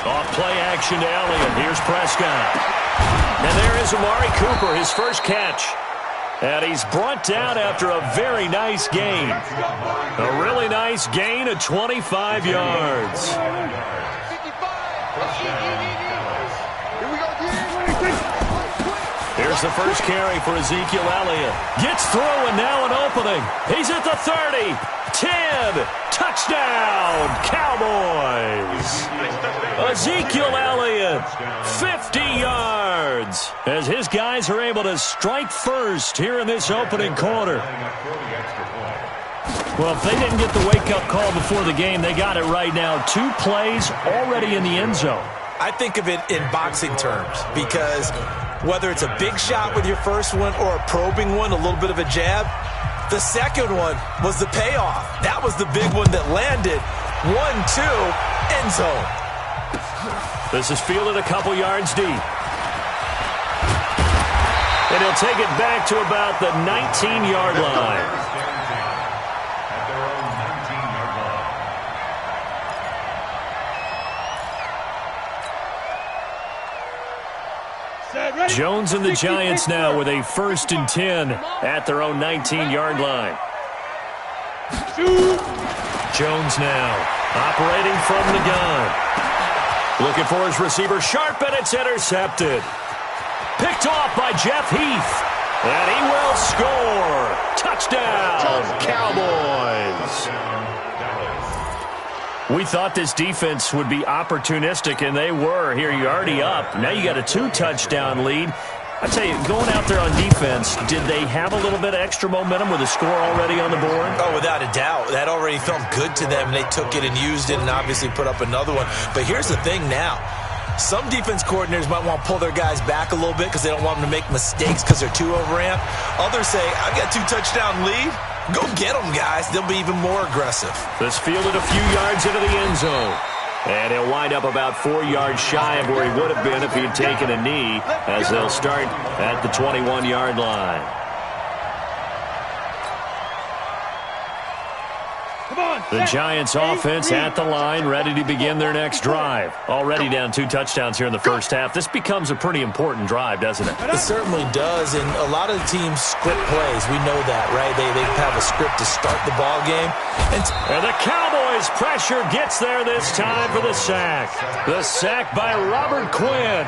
Off play action to Elliott. Here's Prescott. And there is Amari Cooper, his first catch. And he's brought down after a very nice gain. A really nice gain of 25 yards. Here's the first carry for Ezekiel Elliott. Gets through and now an opening. He's at the 30. 10. Touchdown, Cowboys. Ezekiel Elliott, 50 yards. As his guys are able to strike first here in this opening quarter. Well, if they didn't get the wake-up call before the game, they got it right now. 2 plays already in the end zone. I think of it in boxing terms because whether it's a big shot with your first one or a probing one, a little bit of a jab, the second one was the payoff. That was the big one that landed. 1-2, end zone. This is fielded a couple yards deep. And he'll take it back to about the 19-yard line. Jones and the Giants now with a 1st and 10 at their own 19-yard line. Jones now operating from the gun. Looking for his receiver sharp, and it's intercepted. Picked off by Jeff Heath. And he will score. Touchdown, Cowboys. We thought this defense would be opportunistic, and they were. Here, you're already up. Now you got a 2-touchdown lead. I tell you, going out there on defense, did they have a little bit of extra momentum with a score already on the board? Oh, without a doubt. That already felt good to them. They took it and used it and obviously put up another one. But here's the thing now. Some defense coordinators might want to pull their guys back a little bit because they don't want them to make mistakes because they're too overamped. Others say, I've got 2-touchdown lead. Go get them, guys. They'll be even more aggressive. This fielded a few yards into the end zone. And he'll wind up about 4 yards shy of where he would have been if he had taken a knee, as they'll start at the 21-yard line. The Giants offense at the line, ready to begin their next drive. Already down 2 touchdowns here in the first half. This becomes a pretty important drive, doesn't it? It certainly does, and a lot of the teams script plays. We know that, right? They have a script to start the ball game. And the Cowboys pressure gets there this time for the sack. The sack by Robert Quinn.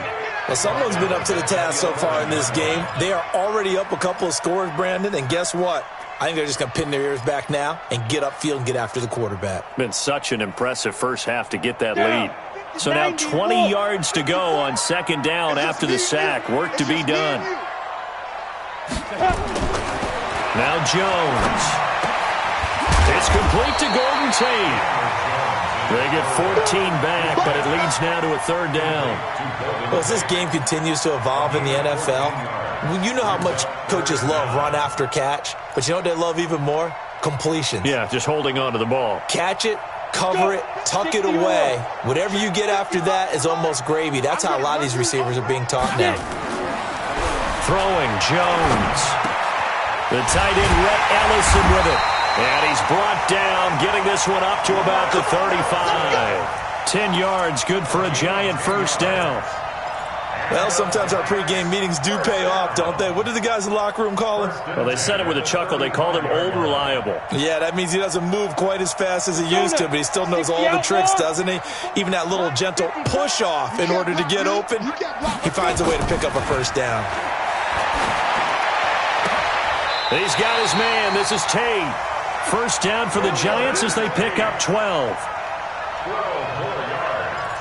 Well, someone's been up to the task so far in this game. They are already up a couple of scores, Brandon, and guess what? I think they're just going to pin their ears back now and get upfield and get after the quarterback. Been such an impressive first half to get that lead. So now 20 yards to go on 2nd down after the sack. Work to be done. Now Jones. It's complete to Golden Tate. They get 14 back, but it leads now to a 3rd down. Well, as this game continues to evolve in the NFL, you know how much coaches love run after catch, but you know what they love even more? Completions. Yeah, just holding on to the ball. Catch it, cover it, tuck it away. Whatever you get after that is almost gravy. That's how a lot of these receivers are being taught now. Throwing Jones. The tight end, Rhett Ellison, with it. And he's brought down, getting this one up to about the 35. 10 yards, good for a Giant 1st down. Well, sometimes our pregame meetings do pay off, don't they? What did the guys in the locker room call him? Well, they said it with a chuckle. They called him Old Reliable. Yeah, that means he doesn't move quite as fast as he used to, but he still knows all the tricks, doesn't he? Even that little gentle push-off in order to get open, he finds a way to pick up a 1st down. He's got his man. This is Tate. 1st down for the Giants as they pick up 12. 12 more yards.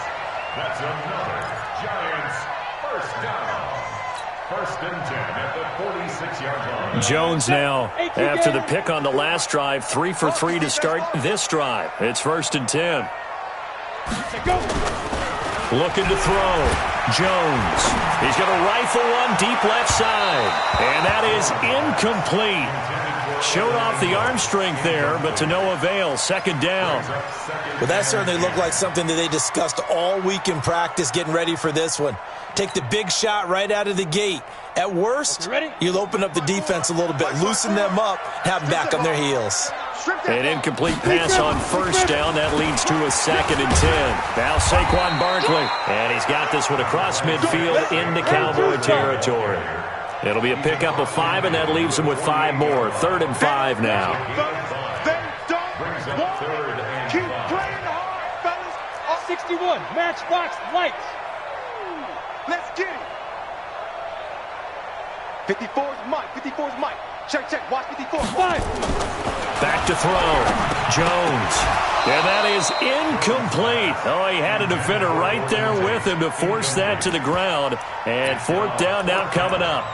That's another Giants 1st down. 1st and 10 at the 46-yard line. Jones now, after the pick on the last drive, 3 for 3 to start this drive. It's 1st and 10. Looking to throw. Jones. He's going to rifle one deep left side. And that is incomplete. Showed off the arm strength there, but to no avail. 2nd down. Well, that certainly looked like something that they discussed all week in practice getting ready for this one. Take the big shot right out of the gate. At worst, you'll open up the defense a little bit, loosen them up, have them back on their heels. An incomplete pass on first down. That leads to a 2nd and 10. Now Saquon Barkley. And he's got this one across midfield into Cowboy territory. It'll be a pickup of 5, and that leaves him with 5 more. 3rd and 5 now. Keep playing hard, fellas. 61, matchbox lights. Let's get it. 54 is Mike. 54 is Mike. Check, check. Watch 54. Back to throw. Jones. And that is incomplete. Oh, he had a defender right there with him to force that to the ground. And 4th down now coming up.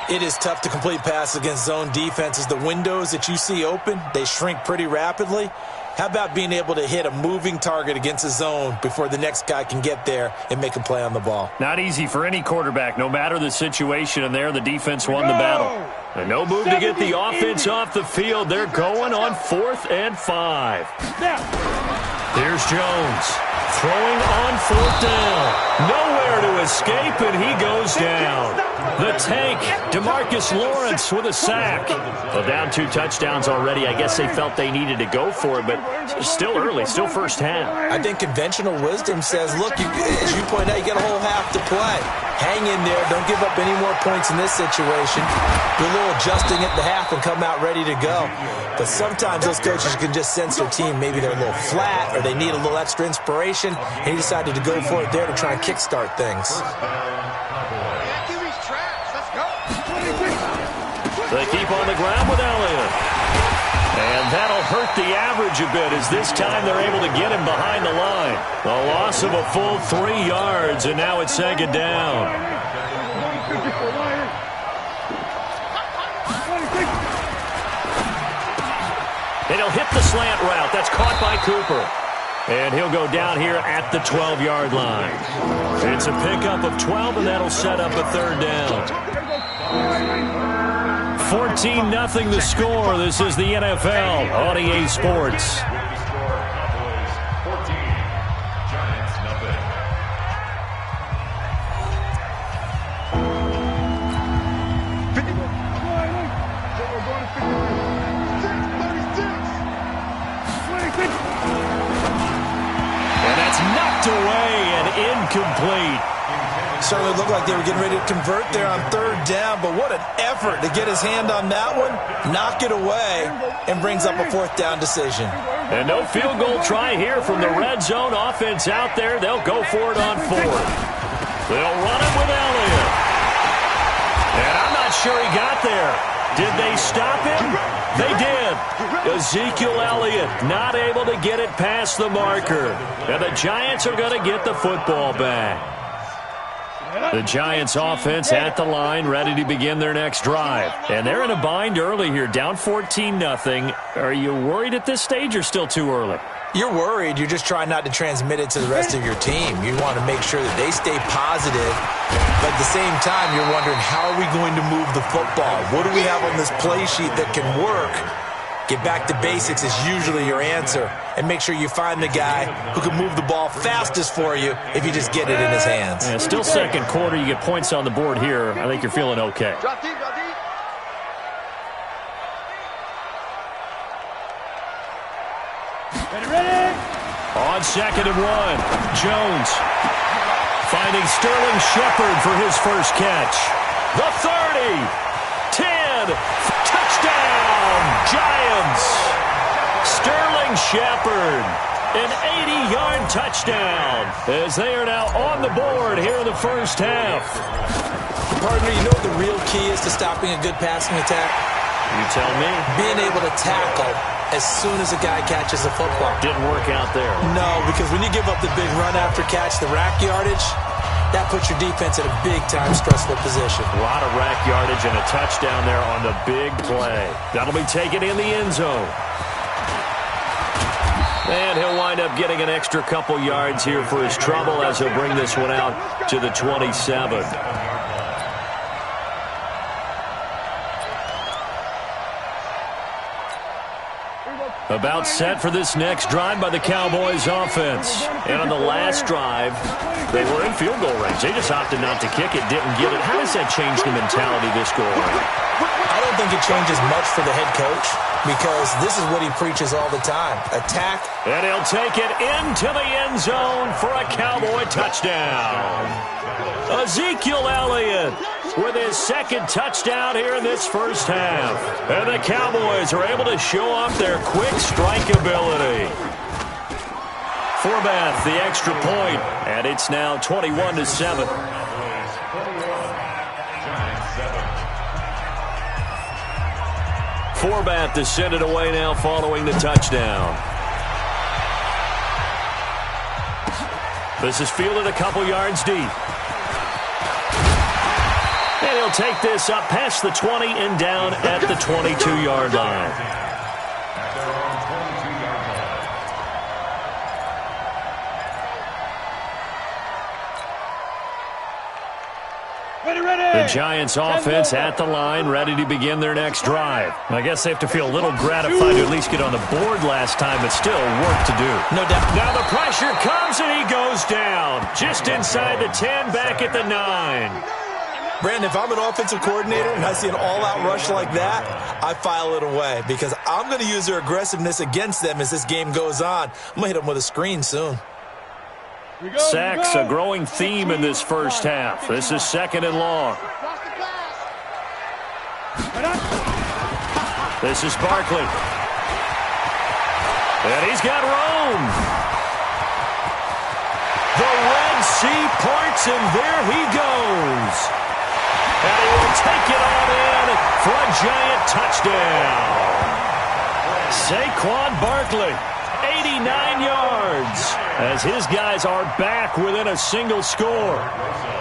It is tough to complete passes against zone defenses. The windows that you see open, they shrink pretty rapidly. How about being able to hit a moving target against a zone before the next guy can get there and make a play on the ball? Not easy for any quarterback, no matter the situation, and there the defense won the battle. And no move to get the offense off the field. They're going on 4th and 5. Here's Jones throwing on 4th down. Nowhere to escape, and he goes down. The tank, DeMarcus Lawrence with a sack. Well, down 2 touchdowns already. I guess they felt they needed to go for it, but still early, still first half. I think conventional wisdom says, look, as you point out, you got a whole half to play. Hang in there. Don't give up any more points in this situation. Do a little adjusting at the half and come out ready to go. But sometimes those coaches can just sense their team. Maybe they're a little flat or they need a little extra inspiration, and he decided to go for it there to try and kickstart things. They keep on the ground with Elliott. And that'll hurt the average a bit as this time they're able to get him behind the line. A loss of a full 3 yards, and now it's 2nd down. And he'll hit the slant route. That's caught by Cooper. And he'll go down here at the 12-yard line. It's a pickup of 12, and that'll set up a 3rd down. 14-0 the score. This is the NFL on EA Sports. And that's knocked away and incomplete. Certainly looked like they were getting ready to convert there on 3rd down, but what an effort to get his hand on that one, knock it away, and brings up a 4th down decision. And no field goal try here from the red zone offense out there. They'll go for it on 4th. They'll run it with Elliott. And I'm not sure he got there. Did they stop him? They did. Ezekiel Elliott not able to get it past the marker. And the Giants are going to get the football back. The Giants offense at the line, ready to begin their next drive. And they're in a bind early here, down 14-0. Are you worried at this stage or still too early? You're worried. You're just trying not to transmit it to the rest of your team. You want to make sure that they stay positive. But at the same time, you're wondering, how are we going to move the football? What do we have on this play sheet that can work? Get back to basics is usually your answer. And make sure you find the guy who can move the ball fastest for you if you just get it in his hands. Yeah, still 2nd quarter. You get points on the board here. I think you're feeling okay. Drop deep, drop deep. Ready? On 2nd and 1, Jones finding Sterling Shepard for his first catch. The 30, 10, touchdown, Giants. Sterling Shepard, an 80-yard touchdown as they are now on the board here in the first half. Partner, you know what the real key is to stopping a good passing attack? You tell me. Being able to tackle as soon as a guy catches the football. Didn't work out there. No, because when you give up the big run after catch, the rack yardage, that puts your defense in a big-time stressful position. A lot of rack yardage and a touchdown there on the big play. That'll be taken in the end zone. And he'll wind up getting an extra couple yards here for his trouble as he'll bring this one out to the 27. About set for this next drive by the Cowboys offense. And on the last drive, they were in field goal range. They just opted not to kick it, didn't get it. How does that change the mentality this go around? I don't don't think it changes much for the head coach because this is what he preaches all the time. Attack. And he'll take it into the end zone for a Cowboy touchdown. Ezekiel Elliott with his second touchdown here in this first half. And the Cowboys are able to show off their quick strike ability. Forbath, the extra point, and it's now 21-7. Forbath to send it away now following the touchdown. This is fielded a couple yards deep. And he'll take this up past the 20 and down at the 22-yard line. The Giants offense at the line, ready to begin their next drive. I guess they have to feel a little gratified to at least get on the board last time, but still work to do. No doubt. Now the pressure comes and he goes down. Just inside the 10, back at the 9. Brandon, if I'm an offensive coordinator and I see an all-out rush like that, I file it away because I'm going to use their aggressiveness against them as this game goes on. I'm going to hit them with a screen soon. Sacks, a growing theme in this first half. This is second and long. This is Barkley. And he's got room. The Red Sea parts, and there he goes. And he will take it on in for a giant touchdown. Saquon Barkley, 89 yards, as his guys are back within a single score.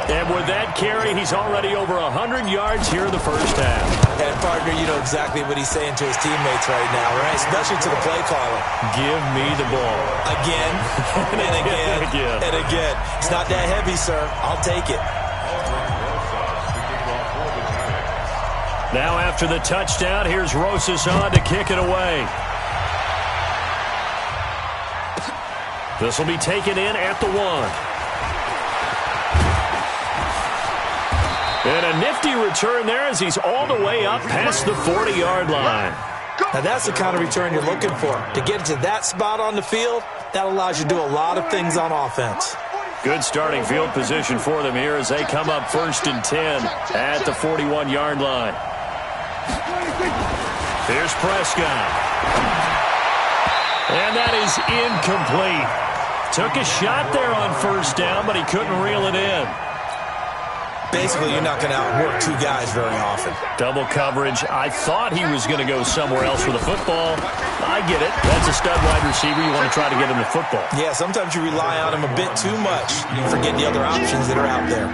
And with that carry, he's already over 100 yards here in the first half. And, partner, you know exactly what he's saying to his teammates right now, right? Especially to the play caller. Give me the ball. Again, and again, and again. It's not that heavy, sir. I'll take it. Now after the touchdown, here's Rosas on to kick it away. This will be taken in at the 1. And a nifty return there as he's all the way up past the 40-yard line. Now that's the kind of return you're looking for. To get to that spot on the field, that allows you to do a lot of things on offense. Good starting field position for them here as they come up 1st and 10 at the 41-yard line. Here's Prescott. And that is incomplete. Took a shot there on 1st down, but he couldn't reel it in. Basically, you're not going to outwork two guys very often. Double coverage. I thought he was going to go somewhere else with the football. I get it. That's a stud wide receiver. You want to try to get him the football. Yeah, sometimes you rely on him a bit too much. You forget the other options that are out there.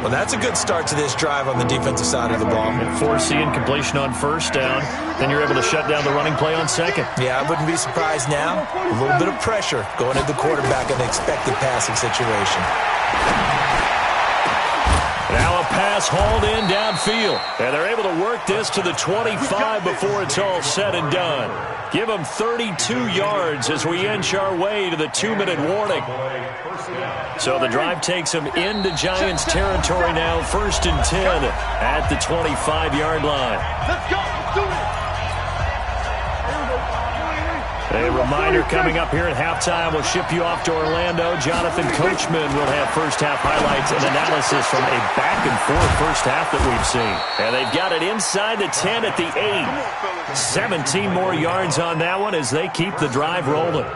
Well, that's a good start to this drive on the defensive side of the ball. And forcing completion on 1st down. Then you're able to shut down the running play on 2nd. Yeah, I wouldn't be surprised now. A little bit of pressure going at the quarterback in the expected passing situation. Now a pass hauled in downfield. And they're able to work this to the 25 before it's all said and done. Give them 32 yards as we inch our way to the 2-minute warning. So the drive takes them into Giants territory now, 1st and 10 at the 25-yard line. Let's go. Let's do it. A reminder coming up here at halftime, we'll ship you off to Orlando. Jonathan Coachman will have first half highlights and analysis from a back-and-forth first half that we've seen. And they've got it inside the 10 at the 8. 17 more yards on that one as they keep the drive rolling.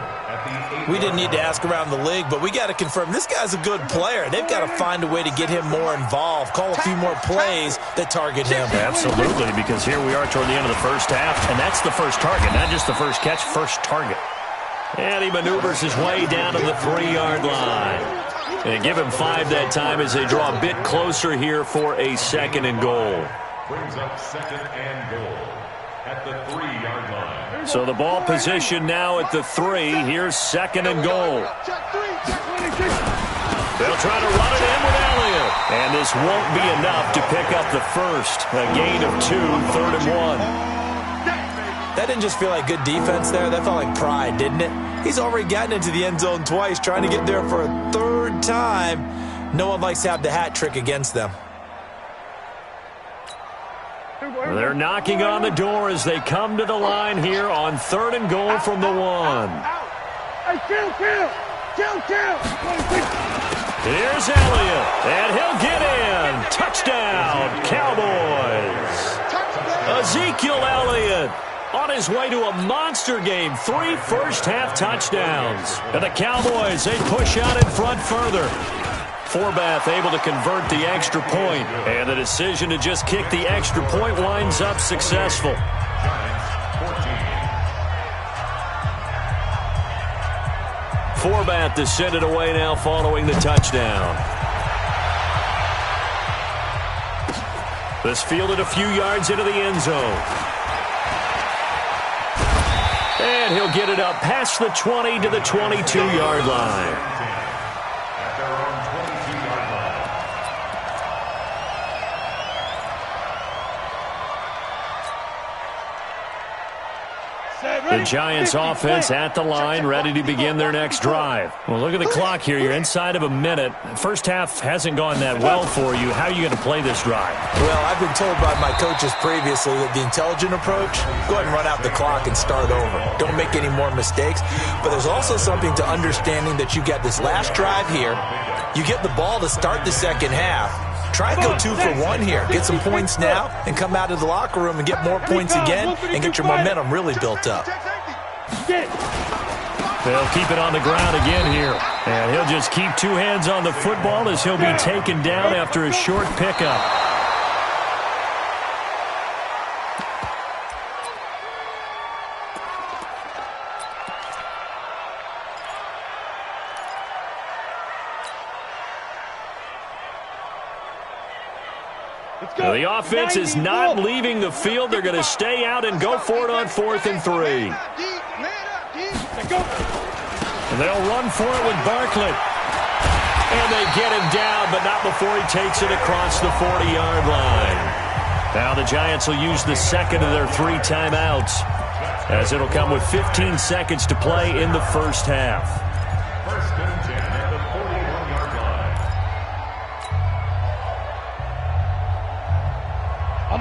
We didn't need to ask around the league, but we got to confirm this guy's a good player. They've got to find a way to get him more involved, call a few more plays that target him. Absolutely, because here we are toward the end of the first half, and that's the first target, not just the first catch, first target. And he maneuvers his way down to the 3-yard line. And give him 5 that time as they draw a bit closer here for a 2nd and goal. Brings up 2nd and goal at the 3-yard line. So the ball position now at the 3. Here's 2nd and goal. They'll try to run it in with Elliott. And this won't be enough to pick up the first. A gain of 2, 3rd and 1. That didn't just feel like good defense there. That felt like pride, didn't it? He's already gotten into the end zone twice, trying to get there for a 3rd time. No one likes to have the hat trick against them. They're knocking on the door as they come to the line here on 3rd and goal from the 1. Hey, kill! Here's Elliott, and he'll get in. Touchdown, Cowboys. Ezekiel Elliott on his way to a monster game. 3 first-half touchdowns. And the Cowboys, they push out in front further. Forbath able to convert the extra point, and the decision to just kick the extra point winds up successful. Forbath to send it away now following the touchdown. This fielded a few yards into the end zone. And he'll get it up past the 20 to the 22-yard line. The Giants offense at the line, ready to begin their next drive. Well, look at the clock here. You're inside of a minute. First half hasn't gone that well for you. How are you going to play this drive? Well, I've been told by my coaches previously that the intelligent approach, go ahead and run out the clock and start over. Don't make any more mistakes. But there's also something to understanding that you got this last drive here. You get the ball to start the second half. Try and go 2 for 1 here. Get some points now and come out of the locker room and get more points again and get your momentum really built up. They'll keep it on the ground again here. And he'll just keep 2 hands on the football as he'll be taken down after a short pickup. The offense is not leaving the field. They're going to stay out and go for it on 4th and 3. And they'll run for it with Barkley. And they get him down, but not before he takes it across the 40-yard line. Now the Giants will use the second of their 3 timeouts, as it'll come with 15 seconds to play in the first half. First and 10 at the 41-yard line.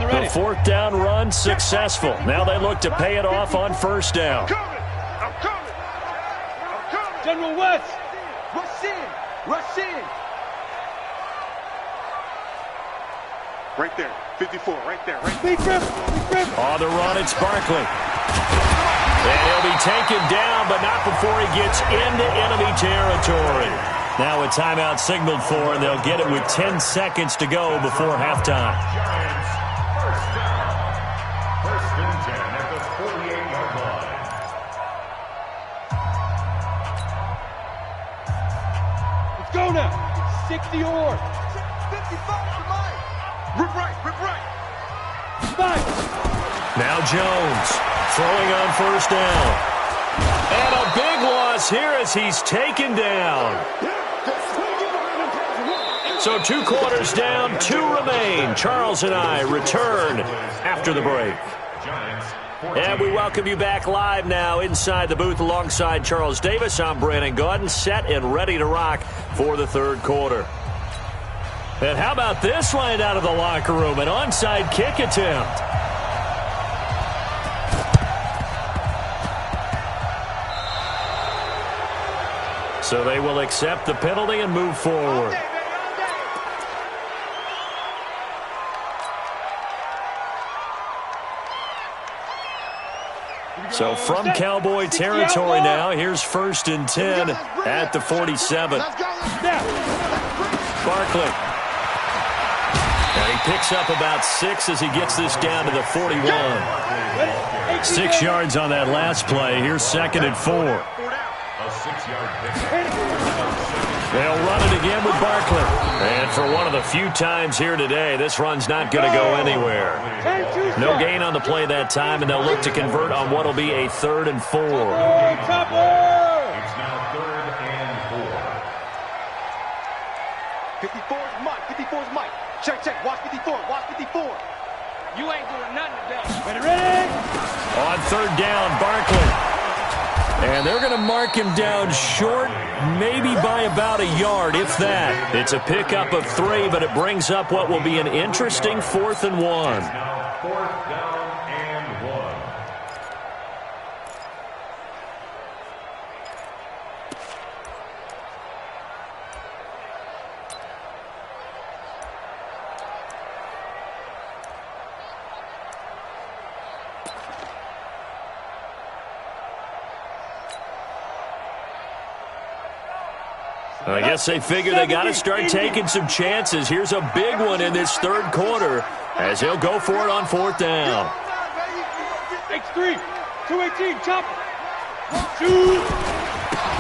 The 4th down run successful. Now they look to pay it off on 1st down. I'm coming. General West. Rush in. Right there. 54. Right there. Big rip. On the run, it's Barkley. And he'll be taken down, but not before he gets into enemy territory. Now a timeout signaled for, and they'll get it with 10 seconds to go before halftime. Giants, first down. First and 10 at the 48-yard line. Let's go now. 60 or 55 for Mike. Rip right. Mike. Now Jones throwing on 1st down. And a big loss here as he's taken down. So 2 quarters down, 2 remain. Charles and I return after the break. And we welcome you back live now inside the booth alongside Charles Davis. I'm Brandon Gaudin, set and ready to rock for the 3rd quarter. And how about this line out of the locker room? An onside kick attempt. So they will accept the penalty and move forward. So from Cowboy territory now, here's 1st and 10 at the 47. Barkley. And he picks up about 6 as he gets this down to the 41. 6 yards on that last play. Here's 2nd and 4. They'll run it again with Barkley. And for one of the few times here today, this run's not going to go anywhere. No gain on the play that time, and they'll look to convert on what will be a 3rd and 4. It's now 3rd and 4. 54's Mike. Check. Watch 54. You ain't doing nothing today. Ready? On 3rd down, Barkley. And they're going to mark him down short, maybe by about a yard, if that. It's a pickup of 3, but it brings up what will be an interesting 4th and 1. 4th down and 1. I guess they figure they got to start taking some chances. Here's a big one in this third quarter as he'll go for it on 4th down. X3, 218, chop. Shoot.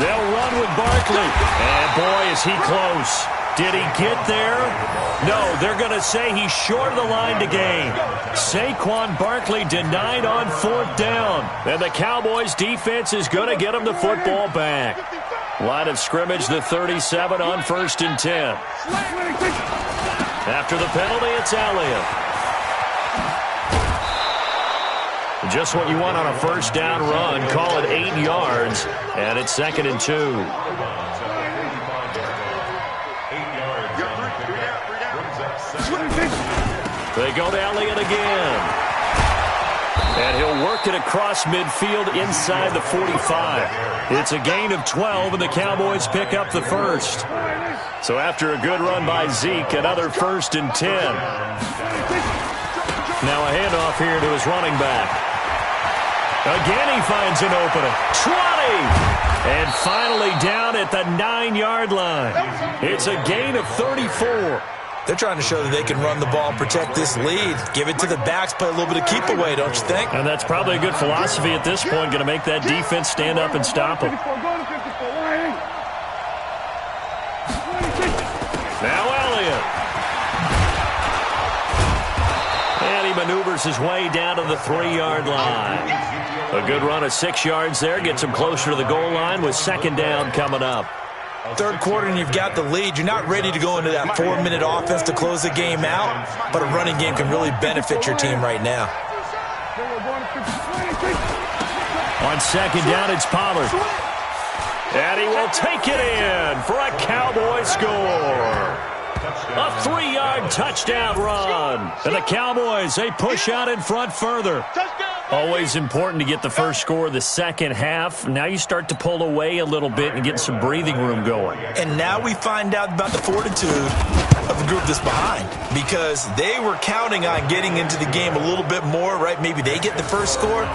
They'll run with Barkley. And boy, is he close. Did he get there? No, they're going to say he's short of the line to gain. Saquon Barkley denied on 4th down. And the Cowboys defense is going to get him the football back. Line of scrimmage, the 37 on 1st and 10. After the penalty, it's Elliott. Just what you want on a 1st down run. Call it 8 yards, and it's 2nd and 2. They go to Elliott again. And he'll work it across midfield inside the 45. It's a gain of 12, and the Cowboys pick up the first. So after a good run by Zeke, another 1st and 10. Now a handoff here to his running back. Again he finds an opening. 20! And finally down at the 9-yard line. It's a gain of 34. They're trying to show that they can run the ball and protect this lead. Give it to the backs, play a little bit of keep away, don't you think? And that's probably a good philosophy at this point, going to make that defense stand up and stop them. Now Elliott. And he maneuvers his way down to the 3-yard line. A good run of 6 yards there, gets him closer to the goal line with 2nd down coming up. Third quarter and you've got the lead. You're not ready to go into that 4-minute offense to close the game out, but a running game can really benefit your team right now. On 2nd down, it's Pollard. And he will take it in for a Cowboy score. A 3-yard touchdown run. And the Cowboys, they push out in front further. Always important to get the first score of the second half. Now you start to pull away a little bit and get some breathing room going. And now we find out about the fortitude of the group that's behind, because they were counting on getting into the game a little bit more, right? Maybe they get the first score.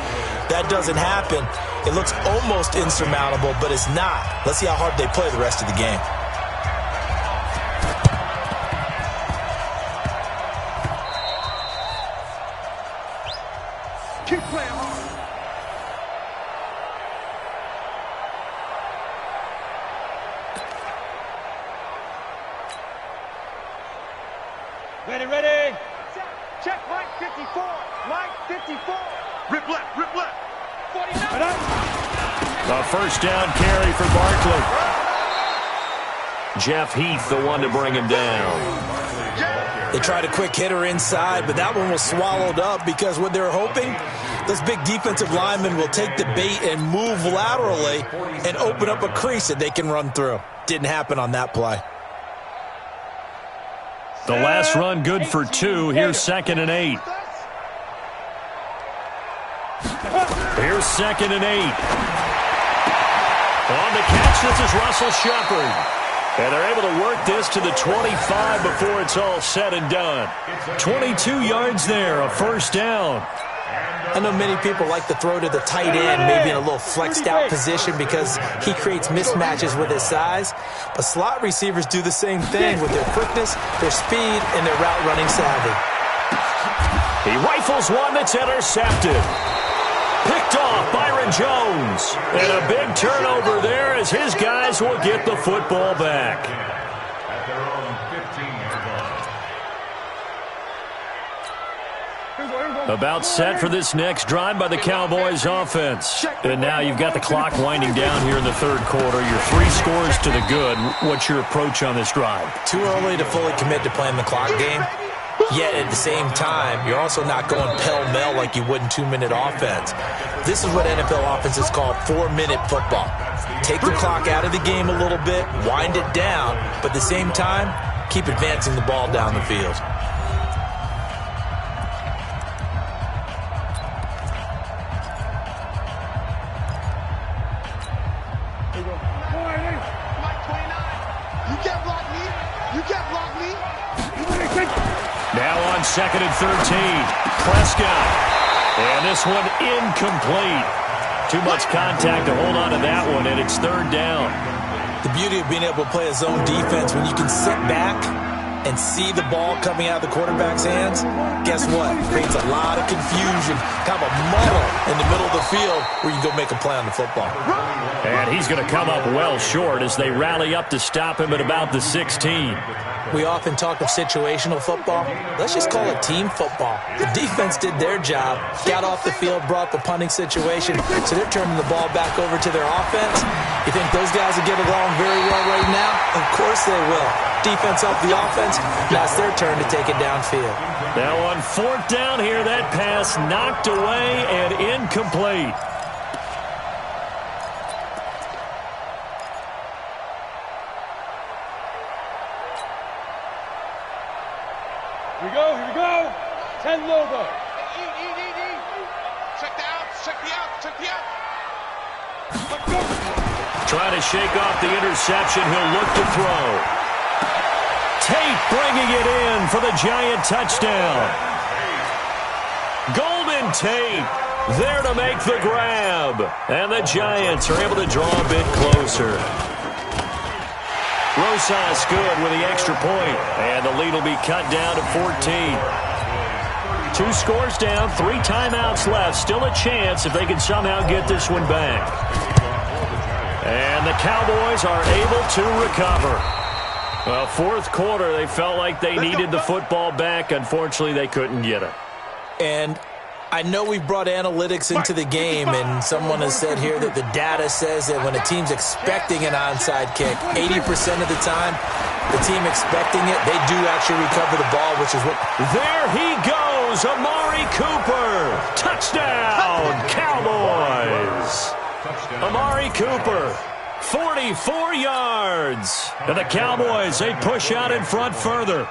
That doesn't happen. It looks almost insurmountable, but it's not. Let's see how hard they play the rest of the game. Keep playing hard. Ready. Check, Mike 54. Mike 54. Rip left. 49. A 1st down carry for Barkley. Jeff Heath, the one to bring him down. They tried a quick hitter inside, but that one was swallowed up because what they're hoping, those big defensive linemen will take the bait and move laterally and open up a crease that they can run through. Didn't happen on that play. The last run good for 2. Here's 2nd and 8. Here's 2nd and 8. On the catch, this is Russell Shepard. And they're able to work this to the 25 before it's all said and done. 22 yards there, a 1st down. I know many people like to throw to the tight end, maybe in a little flexed out position because he creates mismatches with his size. But slot receivers do the same thing with their quickness, their speed, and their route running savvy. He rifles one that's intercepted. Picked off Byron Jones. And a big turnover there as his guys will get the football back. At their own 15-yard line. About set for this next drive by the Cowboys offense. And now you've got the clock winding down here in the third quarter. Your 3 scores to the good. What's your approach on this drive? Too early to fully commit to playing the clock game. Yet at the same time, you're also not going pell-mell like you would in 2-minute offense. This is what NFL offenses call 4-minute football. Take the clock out of the game a little bit, wind it down, but at the same time, keep advancing the ball down the field. Mike 29. You can't block me. You can't block me. Now on 2nd and 13. Prescott. And this one incomplete. Too much contact to hold on to that one, and it's 3rd down. The beauty of being able to play a zone defense, when you can sit back and see the ball coming out of the quarterback's hands, guess what? Creates a lot of confusion, kind of a muddle in the middle of the field where you can go make a play on the football. And he's going to come up well short as they rally up to stop him at about the 16. We often talk of situational football. Let's just call it team football. The defense did their job, got off the field, brought the punting situation, so they're turning the ball back over to their offense. You think those guys will get along very well right now? Of course they will. Defense helped the offense. Now it's their turn to take it downfield. Now on 4th down here, that pass knocked away and incomplete. Here we go. 10 logo. Check the outs, check the outs, check the outs. Let's go. Trying to shake off the interception. He'll look to throw. Tate bringing it in for the Giant touchdown. Golden Tate there to make the grab. And the Giants are able to draw a bit closer. Rosas good with the extra point, and the lead will be cut down to 14. 2 scores down, 3 timeouts left. Still a chance if they can somehow get this one back. And the Cowboys are able to recover. Well, 4th quarter, they felt like they needed the football back. Unfortunately, they couldn't get it. And I know we brought analytics into the game, and someone has said here that the data says that when a team's expecting an onside kick, 80% of the time, the team expecting it, they do actually recover the ball, which is what... There he goes, Amari Cooper. Touchdown, Cowboys. Amari Cooper, 44 yards. And the Cowboys, they push out in front further.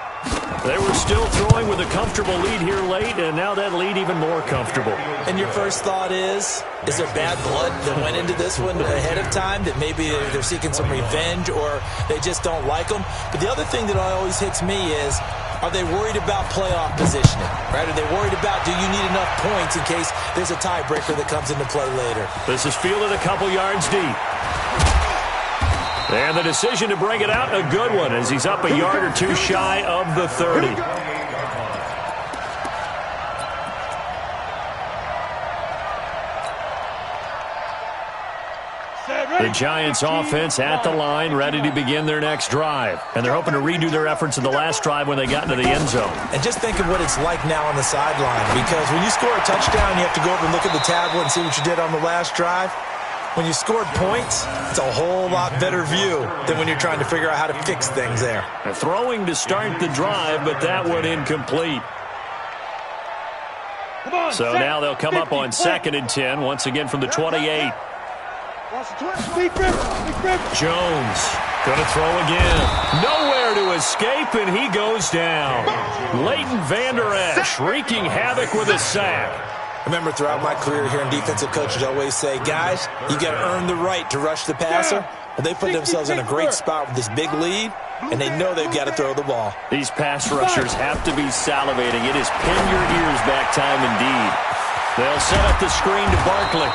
They were still throwing with a comfortable lead here late, and now that lead even more comfortable. And your first thought is there bad blood that went into this one ahead of time, that maybe they're seeking some revenge or they just don't like them? But the other thing that always hits me is, are they worried about playoff positioning? Right? Are they worried about, do you need enough points in case there's a tiebreaker that comes into play later? This is fielded a couple yards deep. And the decision to bring it out, a good one, as he's up a yard or 2 shy of the 30. The Giants offense at the line, ready to begin their next drive. And they're hoping to redo their efforts in the last drive when they got into the end zone. And just think of what it's like now on the sideline, because when you score a touchdown, you have to go over and look at the tablet and see what you did on the last drive. When you scored points, it's a whole lot better view than when you're trying to figure out how to fix things there. Throwing to start the drive, but that one incomplete. So now they'll come up on 2nd and 10, once again from the 28. Jones going to throw again. Nowhere to escape, and he goes down. Leighton Vander Esch wreaking havoc with a sack. Remember, throughout my career here in defensive coaches, I always say, guys, you got to earn the right to rush the passer. Well, they put themselves in a great spot with this big lead, and they know they've got to throw the ball. These pass rushers have to be salivating. It is pin your ears back time indeed. They'll set up the screen to Barkley.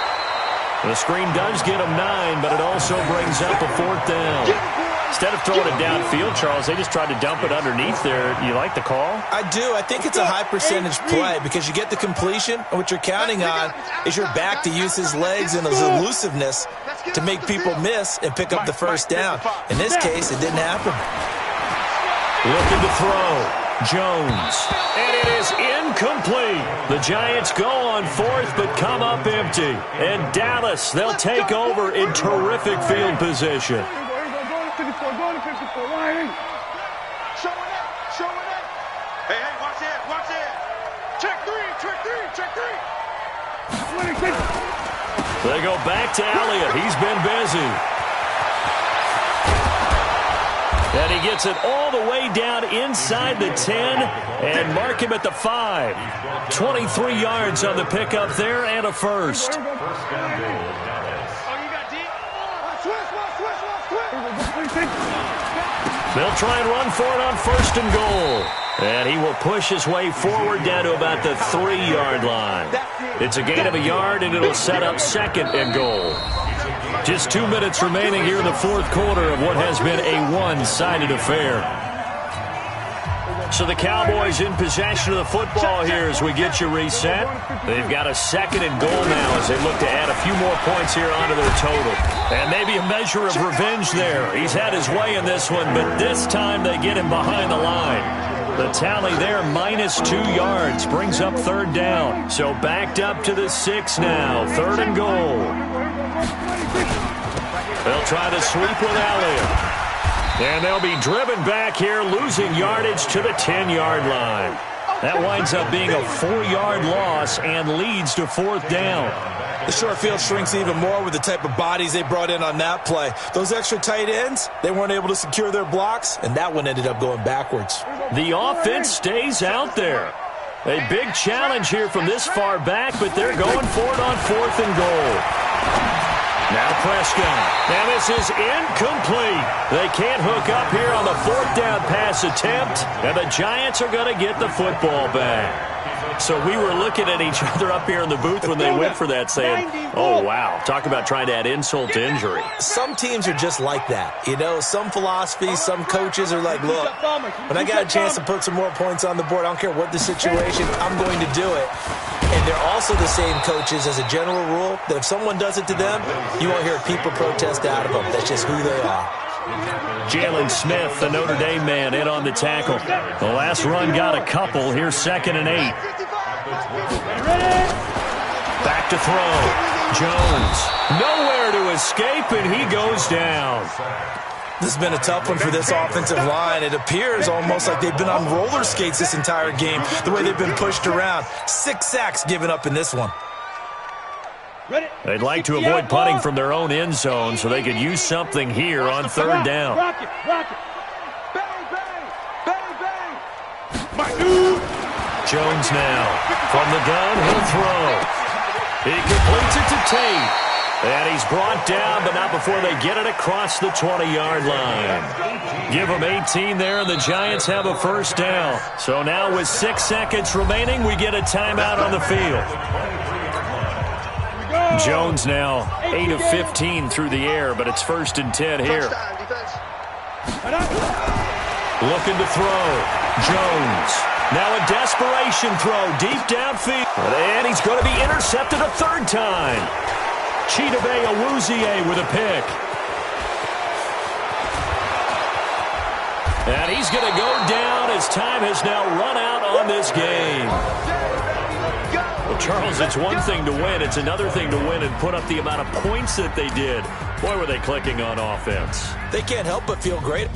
The screen does get them 9, but it also brings up a 4th down. Instead of throwing it downfield, Charles, they just tried to dump it underneath there. You like the call? I do. I think it's a high percentage play because you get the completion, and what you're counting on is your back to use his legs and his elusiveness to make people miss and pick up the first down. In this case, it didn't happen. Looking to throw. Jones. And it is incomplete. The Giants go on 4th but come up empty. And Dallas, they'll take over in terrific field position. Showing it. Hey, watch it. Check three. They go back to Elliott. He's been busy. And he gets it all the way down inside the 10 and mark him at the 5. 23 yards on the pickup there and a first. They'll try and run for it on 1st and goal. And he will push his way forward down to about the 3-yard line. It's a gain of a yard, and it'll set up 2nd and goal. Just 2 minutes remaining here in the 4th quarter of what has been a one-sided affair. So the Cowboys in possession of the football here as we get you reset. They've got a 2nd and goal now as they look to add a few more points here onto their total. And maybe a measure of revenge there. He's had his way in this one, but this time they get him behind the line. The tally there, -2 yards, brings up 3rd down. So backed up to the 6 now, 3rd and goal. They'll try to sweep with Elliott. And they'll be driven back here, losing yardage to the 10-yard line. That winds up being a 4-yard loss and leads to 4th down. The short field shrinks even more with the type of bodies they brought in on that play. Those extra tight ends, they weren't able to secure their blocks, and that one ended up going backwards. The offense stays out there. A big challenge here from this far back, but they're going for it on 4th and goal. Now Prescott. And this is incomplete. They can't hook up here on the 4th down pass attempt, and the Giants are going to get the football back. So we were looking at each other up here in the booth when they went for that saying, oh, wow, talk about trying to add insult to injury. Some teams are just like that. You know, some philosophies, some coaches are like, look, when I got a chance to put some more points on the board, I don't care what the situation, I'm going to do it. And they're also the same coaches as a general rule that if someone does it to them, you won't hear people protest out of them. That's just who they are. Jalen Smith, the Notre Dame man, in on the tackle. The last run got a couple. Here's 2nd and 8. Back to throw. Jones. Nowhere to escape, and he goes down. This has been a tough one for this offensive line. It appears almost like they've been on roller skates this entire game, the way they've been pushed around. 6 sacks given up in this one. They'd like to avoid punting from their own end zone so they could use something here on 3rd down. Rocket. Bang, bang. Bang, bang. Jones now. From the gun, he'll throw. He completes it to Tate. And he's brought down, but not before they get it across the 20-yard line. Give them 18 there, and the Giants have a 1st down. So now with 6 seconds remaining, we get a timeout on the field. Jones now 8 of 15 through the air, but it's 1st and 10 here. Looking to throw. Jones. Now a desperation throw deep downfield. And he's going to be intercepted a 3rd time. Chidobe Awuzie with a pick. And he's going to go down as time has now run out on this game. Well, Charles, it's one thing to win. It's another thing to win and put up the amount of points that they did. Boy, were they clicking on offense. They can't help but feel great.